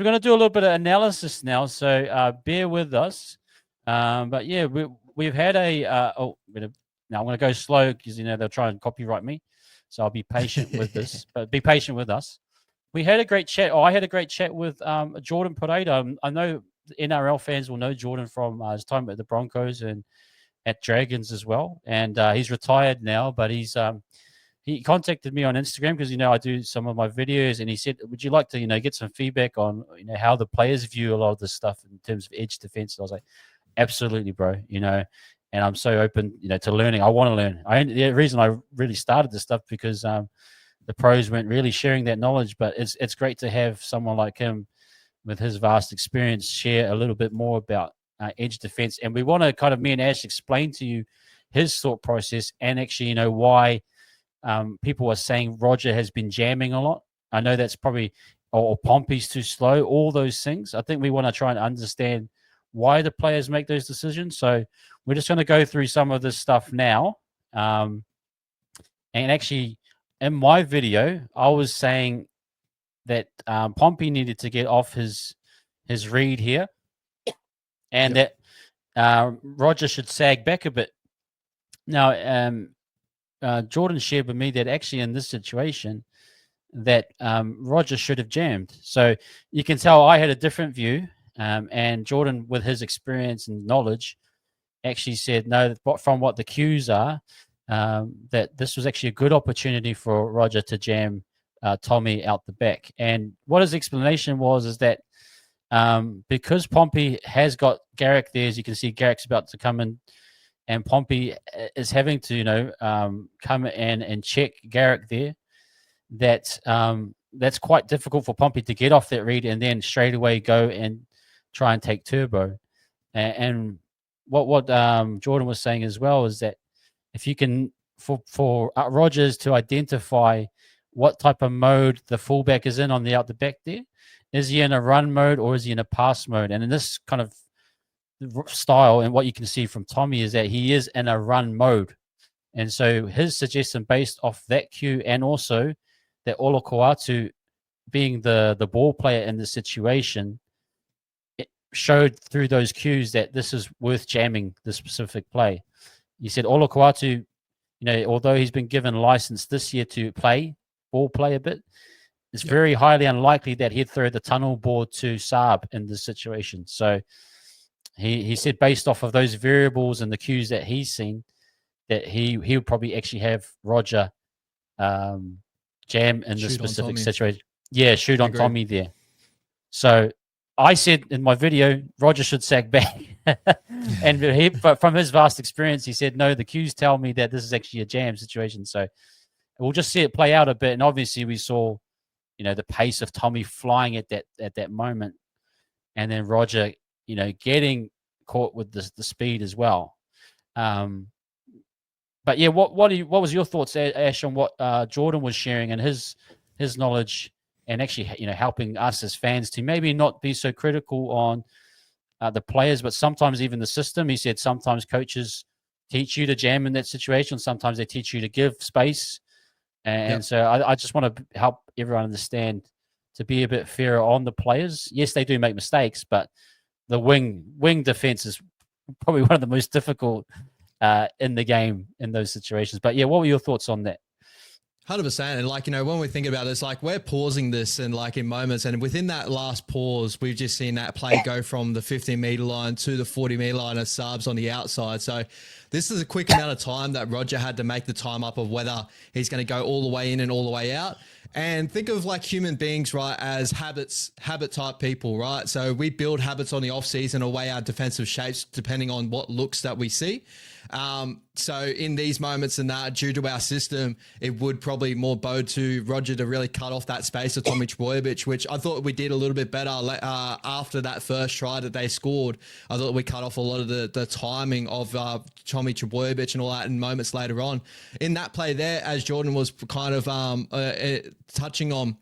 we're going to do a little bit of analysis now, so bear with us. But yeah, we've had now I'm going to go slow because they'll try and copyright me, so I'll be patient with this. But be patient with us. We had a great chat. I had a great chat with Jordan Pereira. I know NRL fans will know Jordan from his time at the Broncos and at Dragons as well. And he's retired now, but he contacted me on Instagram because I do some of my videos, and he said, "Would you like to get some feedback on how the players view a lot of this stuff in terms of edge defense?" And I was like, "Absolutely, bro." And I'm so open to learning. I want to learn. The reason I really started this stuff because the pros weren't really sharing that knowledge, but it's great to have someone like him with his vast experience share a little bit more about edge defense. And we want to kind of, me and Ash, explain to you his thought process and actually why people are saying Roger has been jamming a lot. I know that's probably, or Pompey's too slow, all those things. I think we want to try and understand why the players make those decisions. So we're just going to go through some of this stuff now. And actually, in my video, I was saying that Pompey needed to get off his read here, and that Roger should sag back a bit. Now, Jordan shared with me that actually in this situation, that Roger should have jammed. So you can tell I had a different view, and Jordan, with his experience and knowledge, actually said no. From what the cues are, that this was actually a good opportunity for Roger to jam Tommy out the back. And what his explanation was is that because Pompey has got Garrick there, as you can see, Garrick's about to come in, and Pompey is having to, come in and check Garrick there. That's quite difficult for Pompey to get off that read and then straight away go and try and take Turbo. And what Jordan was saying as well is that if you can, for Rogers to identify what type of mode the fullback is in on the out the back there, is he in a run mode or is he in a pass mode? And in this kind of style, and what you can see from Tommy is that he is in a run mode. And so his suggestion based off that cue, and also that Olakau'atu being the ball player in the situation, it showed through those cues that this is worth jamming the specific play. You said Olakau'atu, although he's been given license this year to ball play a bit, it's very highly unlikely that he'd throw the tunnel ball to Saab in this situation. So he said based off of those variables and the cues that he's seen, that he would probably actually have Roger jam in this specific situation. Yeah, shoot on Tommy there. So I said in my video, Roger should sag back. But from his vast experience, he said, no, the cues tell me that this is actually a jam situation. So we'll just see it play out a bit. And obviously we saw, the pace of Tommy flying at that moment. And then Roger, getting caught with the speed as well. But yeah, what was your thoughts, Ash, on what Jordan was sharing and his knowledge, and actually, helping us as fans to maybe not be so critical on the players, but sometimes even the system. He said sometimes coaches teach you to jam in that situation. Sometimes they teach you to give space. And so I just want to help everyone understand to be a bit fairer on the players. Yes, they do make mistakes, but the wing defense is probably one of the most difficult in the game in those situations. But yeah, what were your thoughts on that? 100%. And when we think about it, it's like we're pausing this and in moments, and within that last pause, we've just seen that play go from the 15-meter line to the 40-meter line of Saabs on the outside. So this is a quick amount of time that Roger had to make the time up of whether he's going to go all the way in and all the way out. And think of human beings, right, as habit type people, right? So we build habits on the off season, away our defensive shapes, depending on what looks that we see. So in these moments and that, due to our system, it would probably more bode to Roger to really cut off that space of Tommy Trbojevic, which I thought we did a little bit better after that first try that they scored. I thought we cut off a lot of the timing of Tommy Trbojevic and all that in moments later on. In that play there, as Jordan was kind of touching on,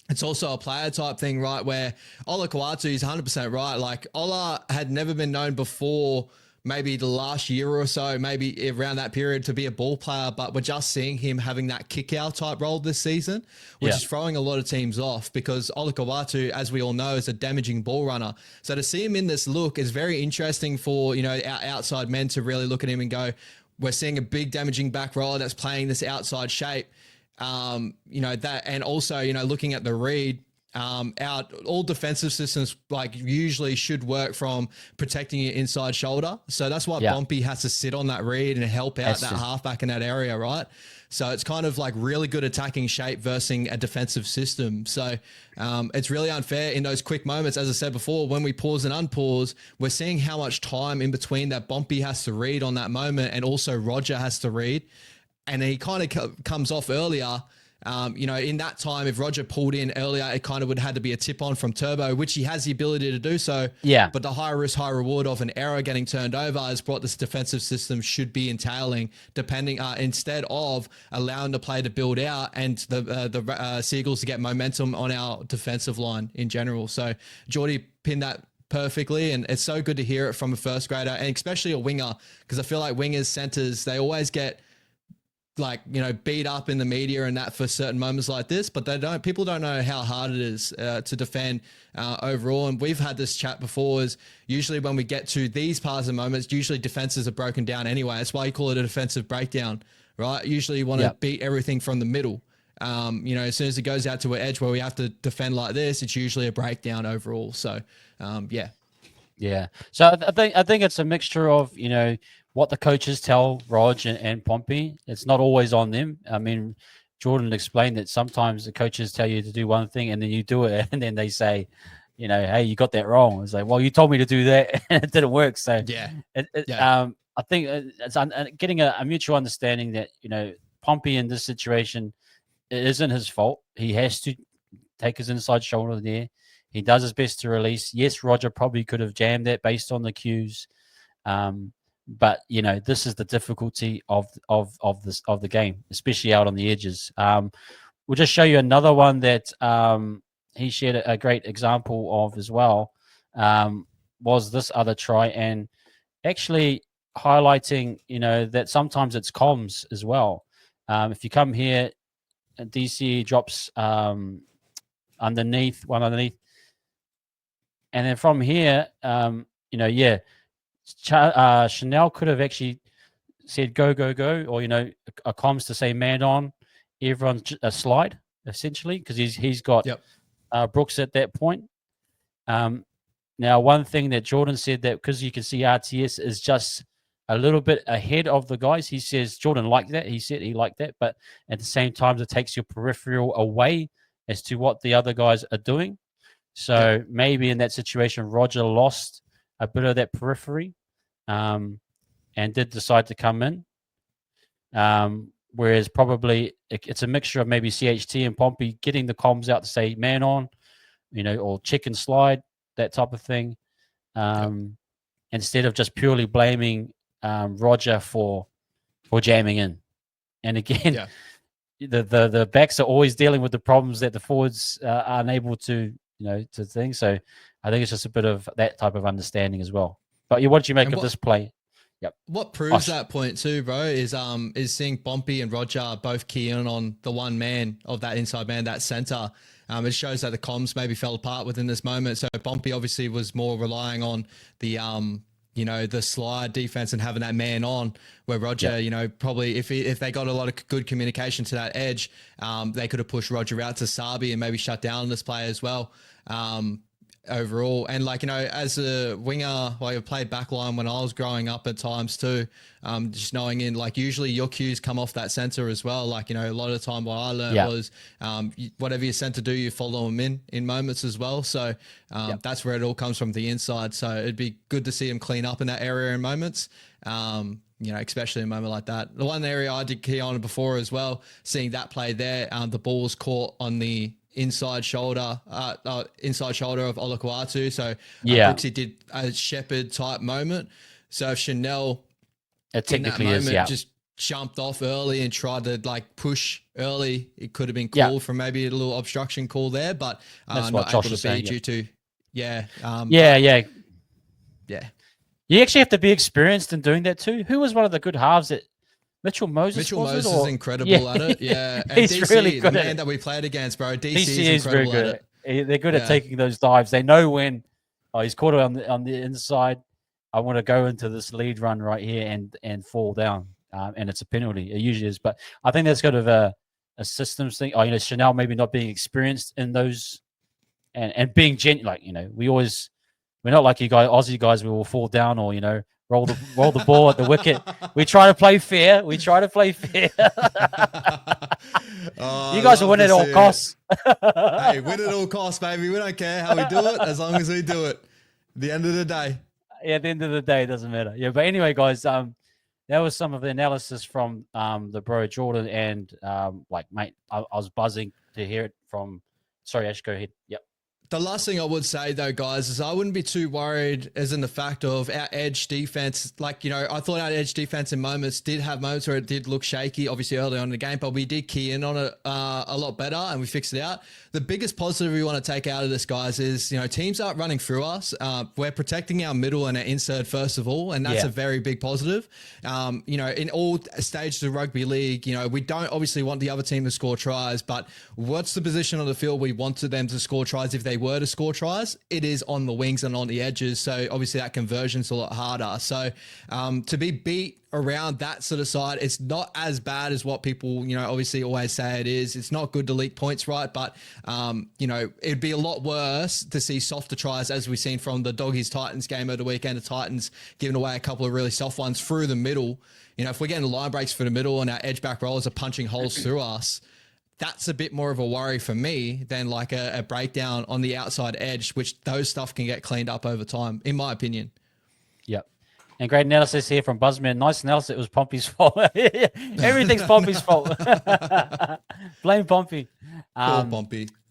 it's also a player type thing, right, where Olakau'atu is 100% right. Ola had never been known before maybe the last year or so, maybe around that period to be a ball player, but we're just seeing him having that kick out type role this season, which is throwing a lot of teams off because Olakau'atu, as we all know, is a damaging ball runner. So to see him in this look is very interesting for, our outside men to really look at him and go, we're seeing a big damaging back roller that's playing this outside shape. That, and also, looking at the read, all defensive systems usually should work from protecting your inside shoulder. So that's why Pompey has to sit on that read and help out that halfback in that area, right? So it's kind of like really good attacking shape versus a defensive system. So it's really unfair in those quick moments. As I said before, when we pause and unpause, we're seeing how much time in between that Pompey has to read on that moment, and also Roger has to read. And he kind of comes off earlier. In that time, if Roger pulled in earlier, it kind of would have had to be a tip on from Turbo, which he has the ability to do so. Yeah. But the high risk, high reward of an error getting turned over is what this defensive system should be entailing, depending instead of allowing the play to build out and the Seagulls to get momentum on our defensive line in general. So Geordie pinned that perfectly, and it's so good to hear it from a first grader, and especially a winger, because I feel like wingers, centers, they always get beat up in the media and that for certain moments like this, but people don't know how hard it is to defend overall. And we've had this chat before, is usually when we get to these parts of moments, usually defenses are broken down anyway. That's why you call it a defensive breakdown, right? Usually you want to beat everything from the middle. As soon as it goes out to an edge where we have to defend like this, it's usually a breakdown overall. So, Yeah. So I think it's a mixture of, what the coaches tell Rog and Pompey. It's not always on them. I mean, Jordan explained that sometimes the coaches tell you to do one thing and then you do it, and then they say, hey, you got that wrong. It's like, well, you told me to do that and it didn't work. So I think it's getting a mutual understanding that, Pompey in this situation, it isn't his fault. He has to take his inside shoulder there. He does his best to release. Yes, Roger probably could have jammed that based on the cues. But this is the difficulty of the game, especially out on the edges. We'll just show you another one that he shared a great example of as well. Was this other try, and actually highlighting that sometimes it's comms as well. If you come here, DC drops underneath, and then from here, Chanel could have actually said go, or a comms to say man on, everyone's a slide essentially, because he's got Brooks at that point. Now, one thing that Jordan said, that because you can see RTS is just a little bit ahead of the guys, he says Jordan liked that. He said he liked that, but at the same time, it takes your peripheral away as to what the other guys are doing. So maybe in that situation, Roger lost a bit of that periphery, and did decide to come in. Whereas probably it's a mixture of maybe CHT and Pompey getting the comms out to say man on, or check and slide, that type of thing, instead of just purely blaming Roger for jamming in. And again, the backs are always dealing with the problems that the forwards are unable to to things. So I think it's just a bit of that type of understanding as well. But what did you make of this play? Yep. What proves that point too, bro, is seeing Pompey and Roger both key in on the one man of that inside man, that center. It shows that the comms maybe fell apart within this moment. So Pompey obviously was more relying on the the slide defense and having that man on, where Roger, probably if they got a lot of good communication to that edge, they could have pushed Roger out to Sabi and maybe shut down this play as well. Overall, and as a winger, I played backline when I was growing up at times too. Just knowing usually your cues come off that center as well. A lot of the time what I learned was whatever your center do, you follow them in moments as well. So that's where it all comes from, the inside. So it'd be good to see him clean up in that area in moments. Especially in a moment like that. The one area I did key on before as well, seeing that play there, the ball was caught on the inside shoulder of Olakau'atu. So Brooksy did a Shepherd type moment. So if Chanel technically in that moment just jumped off early and tried to push early, it could have been called for maybe a little obstruction call there, but that's not what Josh able was to be saying, due to You actually have to be experienced in doing that too. Who was one of the good halves that Mitchell Moses? Mitchell was it, Moses or- is incredible at it. Yeah. And He's DC, really good the at man it. that we played against, bro. DC, DC is very incredible at good. it. They're good Yeah. at taking those dives. They know when he's caught it on the inside. I want to go into this lead run right here and fall down, and it's a penalty. It usually is, but I think that's kind of a systems thing. Oh, Chanel maybe not being experienced in those, and being we're not like you guys, Aussie guys. We will fall down or roll the ball at the wicket. We try to play fair. Oh, You guys I will love win to at all see it. costs. Hey, win at all costs, baby. We don't care how we do it as long as we do it. At the end of the day. Yeah, at the end of the day, it doesn't matter. Yeah, but anyway, guys, that was some of the analysis from the bro Jordan, and mate, I was buzzing to hear it from. Sorry, Ash, go ahead. Yep. The last thing I would say, though, guys, is I wouldn't be too worried as in the fact of our edge defense. I thought our edge defense in moments did have moments where it did look shaky, obviously early on in the game, but we did key in on it a lot better and we fixed it out. The biggest positive we want to take out of this, guys, is, teams aren't running through us. We're protecting our middle and our inside, first of all, and that's a very big positive. In all stages of rugby league, we don't obviously want the other team to score tries, but what's the position on the field we wanted them to score tries if they were to score tries? It is on the wings and on the edges. So obviously that conversion's a lot harder. So to be beat around that sort of side, it's not as bad as what people, obviously always say it is. It's not good to leak points, right? But, it'd be a lot worse to see softer tries as we've seen from the Doggies Titans game over the weekend. The Titans giving away a couple of really soft ones through the middle. If we're getting line breaks for the middle and our edge back rollers are punching holes through us, that's a bit more of a worry for me than like a breakdown on the outside edge, which those stuff can get cleaned up over time, in my opinion. Yep. And great analysis here from Buzzman. Nice analysis. It was Pompey's fault. Everything's Pompey's fault. Blame Pompey. Poor Pompey.